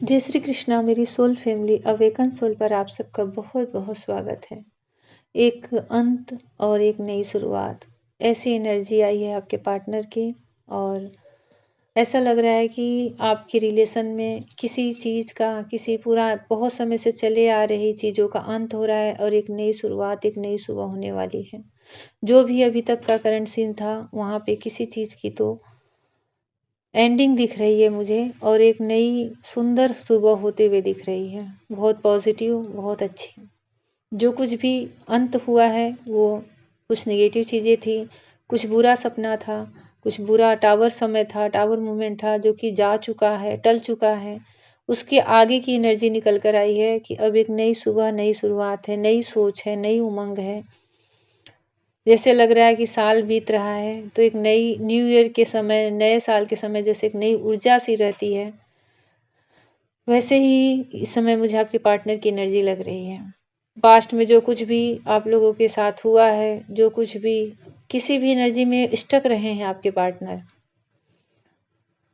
जय श्री कृष्णा। मेरी soul family awaken soul पर आप सबका बहुत बहुत स्वागत है। एक अंत और एक नई शुरुआत, ऐसी एनर्जी आई है आपके पार्टनर की। और ऐसा लग रहा है कि आपके रिलेशन में किसी चीज़ का, किसी पूरा बहुत समय से चले आ रही चीज़ों का अंत हो रहा है और एक नई शुरुआत, एक नई सुबह होने वाली है। जो भी अभी तक का करंट सीन था, वहाँ पे किसी चीज़ की तो एंडिंग दिख रही है मुझे और एक नई सुंदर सुबह होते हुए दिख रही है। बहुत पॉजिटिव, बहुत अच्छी। जो कुछ भी अंत हुआ है वो कुछ नेगेटिव चीज़ें थी, कुछ बुरा सपना था, कुछ बुरा टावर समय था, टावर मूवमेंट था जो कि जा चुका है, टल चुका है। उसके आगे की एनर्जी निकल कर आई है कि अब एक नई सुबह, नई शुरुआत है, नई सोच है, नई उमंग है। जैसे लग रहा है कि साल बीत रहा है तो एक नई न्यू ईयर के समय, नए साल के समय जैसे एक नई ऊर्जा सी रहती है, वैसे ही इस समय मुझे आपके पार्टनर की एनर्जी लग रही है। पास्ट में जो कुछ भी आप लोगों के साथ हुआ है, जो कुछ भी किसी भी एनर्जी में स्टक रहे हैं आपके पार्टनर,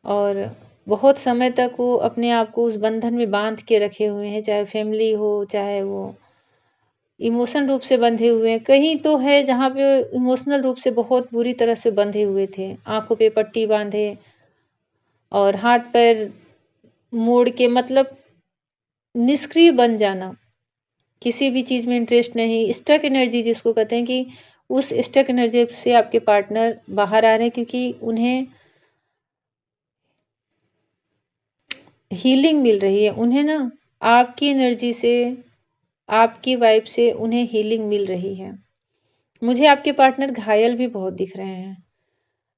और बहुत समय तक वो अपने आप को उस बंधन में बांध के रखे हुए हैं, चाहे फैमिली हो, चाहे वो इमोशन रूप से बंधे हुए हैं। कहीं तो है जहाँ पे इमोशनल रूप से बहुत बुरी तरह से बंधे हुए थे, आंखों पे पट्टी बांधे और हाथ पैर मोड़ के, मतलब निष्क्रिय बन जाना, किसी भी चीज़ में इंटरेस्ट नहीं, स्टक एनर्जी जिसको कहते हैं, कि उस स्टक एनर्जी से आपके पार्टनर बाहर आ रहे हैं, क्योंकि उन्हें हीलिंग मिल रही है। उन्हें ना आपकी एनर्जी से, आपकी वाइब से उन्हें हीलिंग मिल रही है। मुझे आपके पार्टनर घायल भी बहुत दिख रहे हैं,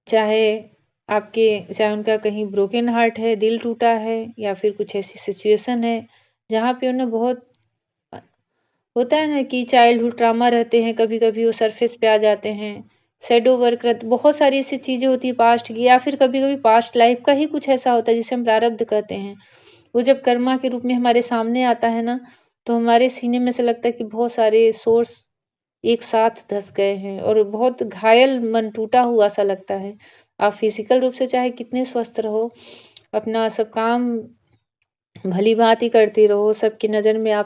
चाहे चाहे उनका कहीं ब्रोकन हार्ट है, दिल टूटा है, या फिर कुछ ऐसी सिचुएशन है जहाँ पे उन्हें बहुत होता है ना कि चाइल्डहुड ट्रॉमा रहते हैं, कभी-कभी वो सरफेस पे आ जाते हैं। शैडो वर्क बहुत सारी ऐसी चीज़ें होती हैं पास्ट की, या फिर कभी-कभी पास्ट लाइफ का ही कुछ ऐसा होता है जिसे हम प्रारब्ध कहते हैं। वो जब कर्मा के रूप में हमारे सामने आता है ना, तो हमारे सीने में से लगता है कि बहुत सारे सोर्स एक साथ धँस गए हैं और बहुत घायल, मन टूटा हुआ सा लगता है। आप फिज़िकल रूप से चाहे कितने स्वस्थ रहो, अपना सब काम भली-भाँति करते रहो, सबकी नज़र में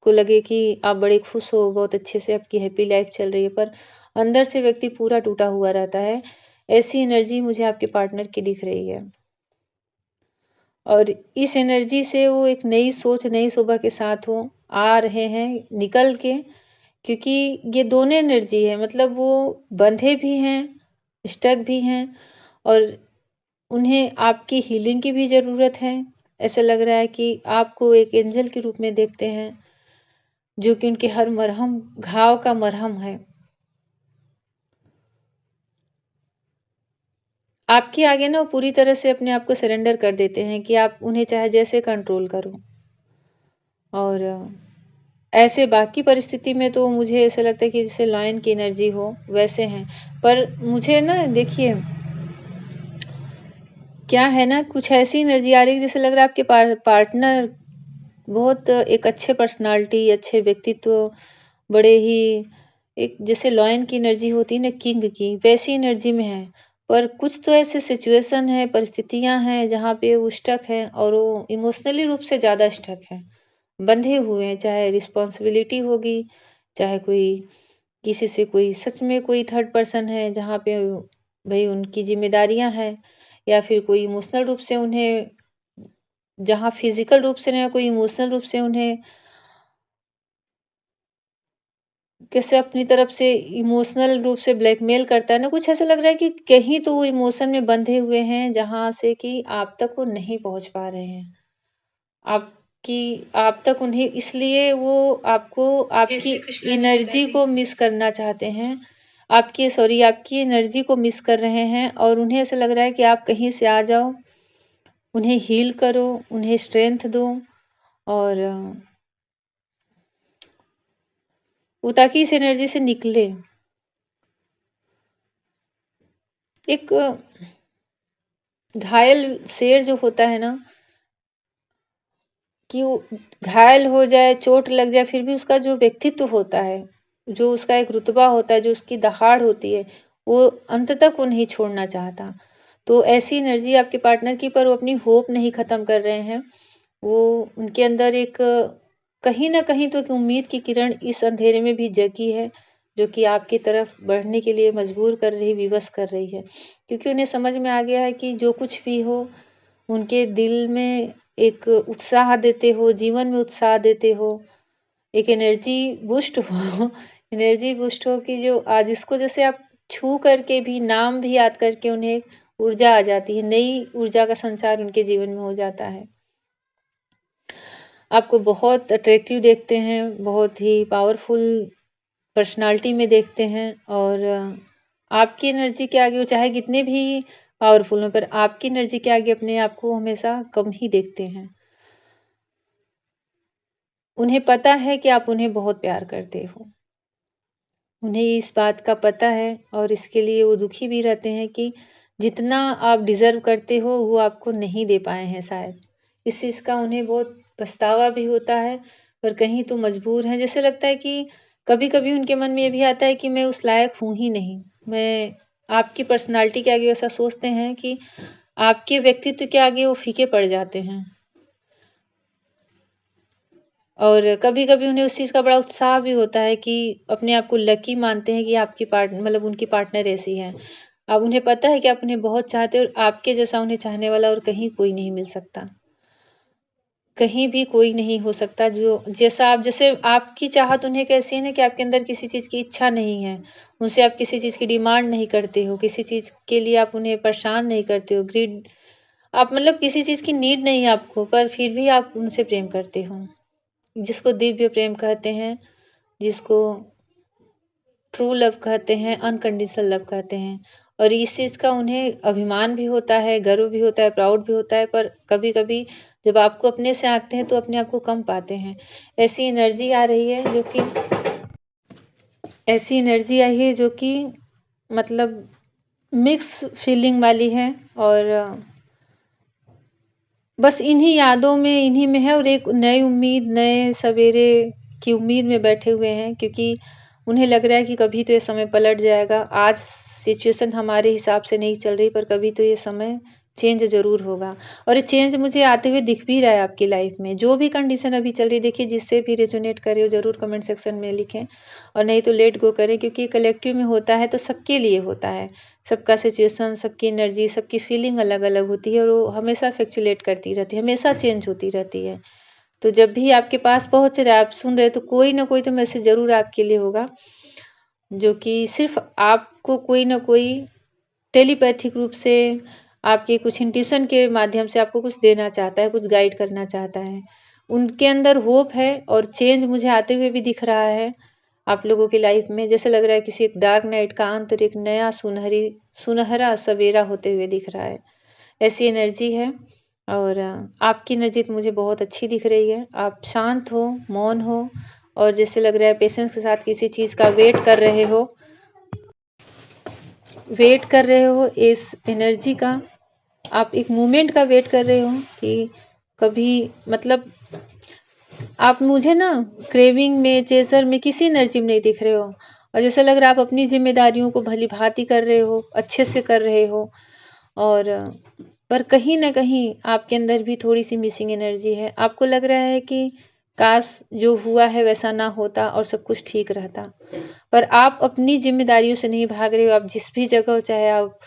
को लगे कि आप बड़े खुश हो, बहुत अच्छे से आपकी हैप्पी लाइफ़ चल रही है, पर अंदर से व्यक्ति पूरा टूटा हुआ रहता है। ऐसी एनर्जी मुझे आपके पार्टनर की दिख रही है। और इस एनर्जी से वो एक नई सोच, नई सुबह के साथ वो आ रहे हैं निकल के, क्योंकि ये दोनों एनर्जी है, मतलब वो बंधे भी हैं, स्टक भी हैं, और उन्हें आपकी हीलिंग की भी ज़रूरत है। ऐसा लग रहा है कि आपको एक एंजल के रूप में देखते हैं, जो कि उनके हर मरहम, घाव का मरहम है। आपके आगे ना वो पूरी तरह से अपने आप को सरेंडर कर देते हैं कि आप उन्हें चाहे जैसे कंट्रोल करो। और ऐसे बाकी परिस्थिति में तो मुझे ऐसा लगता है कि जैसे लायन की एनर्जी हो, वैसे हैं। पर मुझे ना देखिए, क्या है ना, कुछ ऐसी एनर्जी आ रही है जैसे लग रहा है आपके पार्टनर बहुत एक अच्छे पर्सनालिटी, अच्छे व्यक्तित्व, बड़े ही एक जैसे लॉयन की एनर्जी होती है ना किंग की, वैसी एनर्जी में है। पर कुछ तो ऐसे सिचुएशन है, परिस्थितियां हैं जहाँ पे वो स्टक है, और वो इमोशनली रूप से ज़्यादा स्टक है, बंधे हुए हैं। चाहे रिस्पॉन्सिबिलिटी होगी, चाहे कोई किसी से, कोई सच में कोई थर्ड पर्सन है जहाँ पे भाई उनकी जिम्मेदारियां हैं, या फिर कोई इमोशनल रूप से उन्हें, जहाँ फिजिकल रूप से नहीं, कोई इमोशनल रूप से उन्हें कैसे अपनी तरफ से इमोशनल रूप से ब्लैकमेल करता है ना, कुछ ऐसा लग रहा है कि कहीं तो वो इमोशन में बंधे हुए हैं जहाँ से कि आप तक वो नहीं पहुँच पा रहे हैं। आपकी आप तक उन्हें, इसलिए वो आपको, आपकी एनर्जी को मिस करना चाहते हैं। आपकी एनर्जी को मिस कर रहे हैं, और उन्हें ऐसा लग रहा है कि आप कहीं से आ जाओ, उन्हें हील करो, उन्हें स्ट्रेंथ दो, और वो ताकि इस एनर्जी से निकले। एक घायल शेर जो होता है ना, कि वो घायल हो जाए, चोट लग जाए, फिर भी उसका जो व्यक्तित्व होता है, जो उसका एक रुतबा होता है, जो उसकी दहाड़ होती है, वो अंत तक वो नहीं छोड़ना चाहता। तो ऐसी एनर्जी आपके पार्टनर की, पर वो अपनी होप नहीं खत्म कर रहे हैं। वो उनके अंदर एक कहीं न कहीं तो एक उम्मीद की किरण इस अंधेरे में भी जगी है, जो कि आपकी तरफ बढ़ने के लिए मजबूर कर रही, विवश कर रही है। क्योंकि उन्हें समझ में आ गया है कि जो कुछ भी हो, उनके दिल में एक उत्साह देते हो, जीवन में उत्साह देते हो, एक एनर्जी बूस्ट हो एनर्जी बूस्ट हो कि जो आज इसको जैसे आप छू करके भी, नाम भी याद करके उन्हें ऊर्जा आ जाती है, नई ऊर्जा का संचार उनके जीवन में हो जाता है। आपको बहुत अट्रैक्टिव देखते हैं, बहुत ही पावरफुल पर्सनालिटी में देखते हैं और आपकी एनर्जी के आगे वो चाहे कितने भी पावरफुल हों, पर आपकी एनर्जी के आगे अपने आप को हमेशा कम ही देखते हैं। उन्हें पता है कि आप उन्हें बहुत प्यार करते हो। उन्हें इस बात का पता है और इसके लिए वो दुखी भी रहते हैं कि जितना आप डिज़र्व करते हो, वो आपको नहीं दे पाए हैं शायद। इस चीज़ का उन्हें बहुत पछतावा भी होता है, पर कहीं तो मजबूर हैं। जैसे लगता है कि कभी-कभी उनके मन में ये भी आता है कि मैं उस लायक हूँ ही नहीं। मैं आपकी पर्सनैलिटी के आगे ऐसा सोचते हैं कि आपके व्यक्तित्व के आगे वो फीके पड़ जाते हैं। और कभी-कभी उन्हें उस चीज़ का बड़ा उत्साह भी होता है कि अपने आप को लकी मानते हैं कि आपकी मतलब उनकी पार्टनर ऐसी हैं। अब उन्हें पता है कि आप उन्हें बहुत चाहते हो और आपके जैसा उन्हें चाहने वाला और कहीं कोई नहीं मिल सकता। कहीं भी कोई नहीं हो सकता जो जैसा आप जैसे आपकी चाहत उन्हें कैसी है ना कि आपके अंदर किसी चीज़ की इच्छा नहीं है। उनसे आप किसी चीज़ की डिमांड नहीं करते हो, किसी चीज़ के लिए आप उन्हें परेशान नहीं करते हो, ग्रीड आप मतलब किसी चीज़ की नीड नहीं है आपको, पर फिर भी आप उनसे प्रेम करते हो। जिसको दिव्य प्रेम कहते हैं, जिसको ट्रू लव कहते हैं, अनकंडीशनल लव कहते हैं। और इस चीज़ का उन्हें अभिमान भी होता है, गर्व भी होता है, प्राउड भी होता है, पर कभी-कभी जब आपको अपने से आँकते हैं, तो अपने आप को कम पाते हैं। ऐसी एनर्जी आ रही है जो कि ऐसी एनर्जी आई है जो कि मतलब मिक्स फीलिंग वाली है और बस इन्हीं यादों में, इन्हीं में है और एक नई उम्मीद, नए सवेरे की उम्मीद में बैठे हुए हैं क्योंकि उन्हें लग रहा है कि कभी तो ये समय पलट जाएगा। आज सिचुएशन हमारे हिसाब से नहीं चल रही पर कभी तो ये समय चेंज ज़रूर होगा और ये चेंज मुझे आते हुए दिख भी रहा है आपकी लाइफ में। जो भी कंडीशन अभी चल रही है देखिए जिससे भी रेज़ोनेट करे वो ज़रूर कमेंट सेक्शन में लिखें और नहीं तो लेट गो करें क्योंकि कलेक्टिव में होता है तो सबके लिए होता है। सबका सिचुएशन, सबकी एनर्जी, सबकी फीलिंग अलग-अलग होती है और वो हमेशा फ्लक्चुएट करती रहती है, हमेशा चेंज होती रहती है। तो जब भी आपके पास पहुँच रहा है, आप सुन रहे हो तो कोई ना कोई तो मैसेज ज़रूर आपके लिए होगा, जो कि सिर्फ़ आपको कोई ना कोई टेलीपैथिक रूप से आपके कुछ इंट्यूशन के माध्यम से आपको कुछ देना चाहता है, कुछ गाइड करना चाहता है। उनके अंदर होप है और चेंज मुझे आते हुए भी दिख रहा है। आप लोगों की लाइफ में जैसे लग रहा है किसी एक डार्क नाइट का अंत और एक नया सुनहरा सवेरा होते हुए दिख रहा है। ऐसी एनर्जी है और आपकी एनर्जी तो मुझे बहुत अच्छी दिख रही है। आप शांत हो, मौन हो और जैसे लग रहा है पेशेंस के साथ किसी चीज़ का वेट कर रहे हो इस एनर्जी का। आप एक मूवमेंट का वेट कर रहे हो कि कभी मतलब आप मुझे ना क्रेविंग में, चेज़र में, किसी एनर्जी में नहीं दिख रहे हो और जैसा लग रहा है आप अपनी ज़िम्मेदारियों को भली-भाँति कर रहे हो, अच्छे से कर रहे हो और पर कहीं न कहीं आपके अंदर भी थोड़ी-सी मिसिंग एनर्जी है। आपको लग रहा है कि काश जो हुआ है वैसा ना होता और सब कुछ ठीक रहता। पर आप अपनी ज़िम्मेदारियों से नहीं भाग रहे हो, आप जिस भी जगह हो, चाहे आप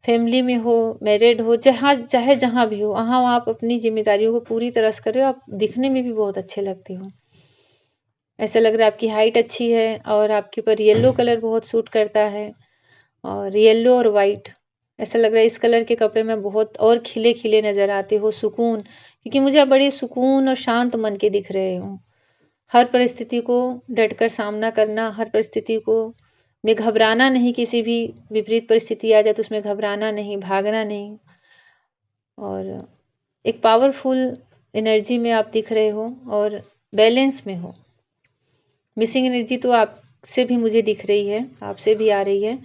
फैमिली में हो, मैरिड हो, चाहे जहाँ भी हो, वहाँ आप अपनी ज़िम्मेदारियों को पूरी तरह से कर रहे हो। आप दिखने में भी बहुत अच्छे लगते हो। ऐसा लग रहा है आपकी हाइट अच्छी है और आपके ऊपर येलो कलर बहुत सूट करता है और येलो और व्हाइट ऐसा लग रहा है इस कलर के कपड़े में बहुत और खिले-खिले नज़र आते हो, सुकून क्योंकि मुझे आप बड़े सुकून और शांत मन के दिख रहे हो। हर परिस्थिति को डटकर सामना करना, हर परिस्थिति को में घबराना नहीं, किसी भी विपरीत परिस्थिति आ जाए तो उसमें घबराना नहीं, भागना नहीं और एक पावरफुल एनर्जी में आप दिख रहे हो और बैलेंस में हो। मिसिंग एनर्जी तो आपसे भी मुझे दिख रही है, आपसे भी आ रही है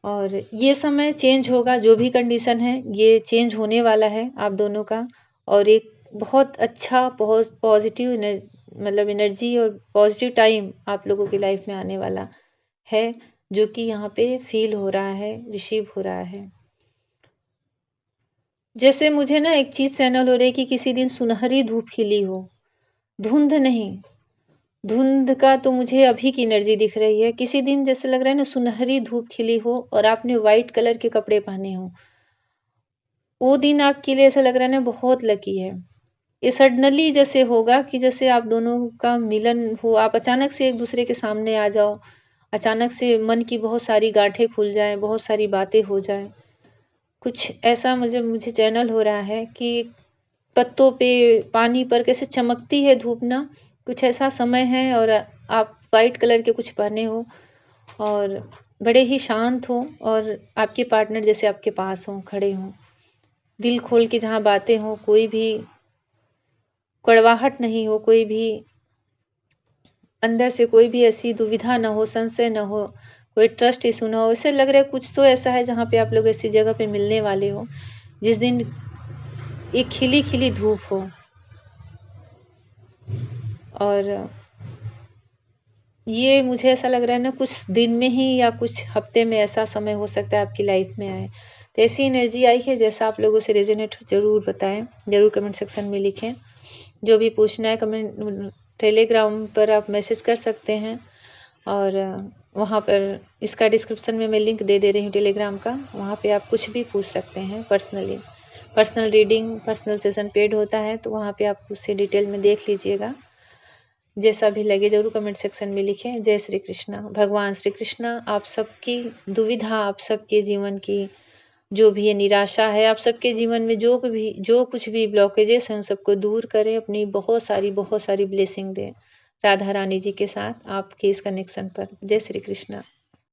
और ये समय चेंज होगा, जो भी कंडीशन है, ये चेंज होने वाला है आप दोनों का और एक बहुत अच्छा पॉजिटिव मतलब एनर्जी और पॉजिटिव टाइम आप लोगों की लाइफ में आने वाला है, जो कि यहाँ पे फ़ील हो रहा है, रिसीव हो रहा है। जैसे मुझे ना एक चीज़ चैनल हो रही है कि किसी दिन सुनहरी धूप खिली हो, धुंध नहीं। धुंध का तो मुझे अभी की एनर्जी दिख रही है। किसी दिन जैसे लग रहा है ना सुनहरी धूप खिली हो और आपने व्हाइट कलर के कपड़े पहने हों। वो दिन आपके लिए ऐसा लग रहा है ना बहुत लकी है। ये सडनली जैसे होगा कि जैसे आप दोनों का मिलन हो, आप अचानक से एक-दूसरे के सामने आ जाओ। अचानक से मन की बहुत सारी गाँठें खुल जाएँ, बहुत सारी बातें हो जाएँ। कुछ ऐसा मुझे मुझे चैनल हो रहा है कि पत्तों पे, पानी पर कैसे चमकती है धूप ना, कुछ ऐसा समय है और आप व्हाइट कलर के कुछ पहने हो और बड़े ही शांत हो और आपके पार्टनर जैसे आपके पास हों, खड़े हों। दिल खोल के जहाँ बातें हों, कोई भी कड़वाहट नहीं हो, कोई भी अंदर से कोई भी ऐसी दुविधा ना हो, संशय ना हो, कोई ट्रस्ट इश्यू ना हो। ऐसे लग रहा है कुछ तो ऐसा है जहाँ पे आप लोग ऐसी जगह पे मिलने वाले हो, जिस दिन एक खिली-खिली धूप हो और ये मुझे ऐसा लग रहा है ना कुछ दिन में ही या कुछ हफ्ते में ऐसा समय हो सकता है आपकी लाइफ में आए। तो ऐसी एनर्जी आई है जैसा आप लोगों से रेज़ोनेट ज़रूर बताएँ, ज़रूर कमेंट सेक्शन में लिखें। जो भी पूछना है कमेंट टेलीग्राम पर आप मैसेज कर सकते हैं और वहाँ पर इसका डिस्क्रिप्शन में मैं लिंक दे रही हूँ टेलीग्राम का, वहाँ पे आप कुछ भी पूछ सकते हैं personally. Personal reading, personal session paid होता है तो वहाँ पे आप उससे डिटेल में देख लीजिएगा। जैसा भी लगे ज़रूर कमेंट सेक्शन में लिखें। जय श्री कृष्णा। भगवान श्री कृष्णा आप सबकी दुविधा, आप सबके जीवन की जो भी ये निराशा है, आप सबके जीवन में जो कुछ भी ब्लॉकेजेस हैं, उन सबको दूर करें, अपनी बहुत सारी ब्लेसिंग दें। राधा रानी जी के साथ आपके इस कनेक्शन पर। जय श्री कृष्णा।